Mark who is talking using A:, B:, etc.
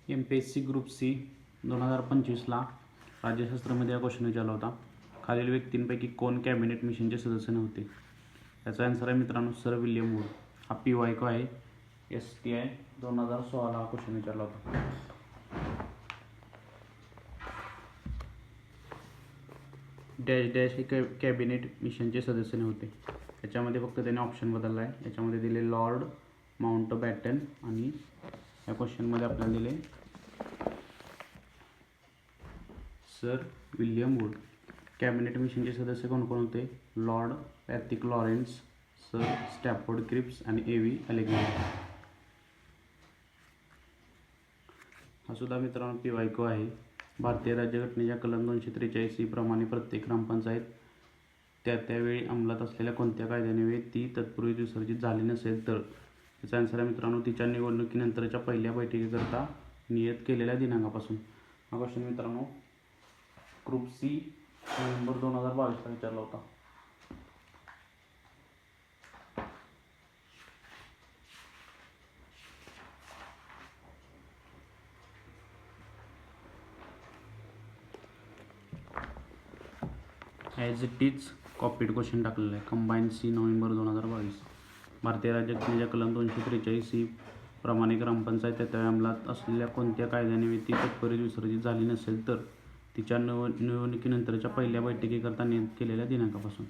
A: MPSC group C 2025ला राज्यशास्त्रामध्ये हा question विचारला होता. खालील व्यक्तींपैकी कोण कॅबिनेट मिशनचे सदस्य नव्हते? याचा आन्सर आहे मित्रांनो सर विल्यम वूड. हा PYQ आहे. STI 2016 हा क्वेश्चन विचारला होता. डॅश डॅश हे कॅबिनेट मिशनचे सदस्य नव्हते. याच्यामध्ये फक्त त्याने ऑप्शन बदलला आहे. याच्यामध्ये दिले लॉर्ड माउंटबॅटन आणि या क्वेश्चनमध्ये आपल्याला दिले सर विल्यम वूड. कॅबिनेट मिशनचे सदस्य कोण कोण होते? Lord Pethick Lawrence, Sir Stafford Cripps आणि AV अलेक्झांडर. हा सुद्धा मित्रांनो PYQ आहे. भारतीय राज्यघटनेच्या कलम 243 प्रमाणे प्रत्येक ग्रामपंचायत त्यावेळी अंमलात असलेल्या कोणत्या कायद्यान्वये ती तत्पूर्वी विसर्जित झाली नसेल तर याचा आन्सर आहे मित्रांनो तिच्या निवडणुकीनंतरच्या पहिल्या बैठकीकरता नियत केलेल्या दिनांकापासून. हा क्वेश्चन मित्रांनो ग्रुप सी नोव्हेंबर 2022ला विचारला होता. As it is copied question टाकलेला आहे. Combine C November 2022. भारतीय राज्यघटनेच्या कलम 243 प्रमाणे ग्रामपंचायत त्यावेळी अंमलात असलेल्या कोणत्या कायद्याने ती तत्पूर्वी विसर्जित झाली नसेल तर तिच्या निवडणुकीनंतरच्या पहिल्या बैठकीकरता नियत केलेल्या दिनांकापासून.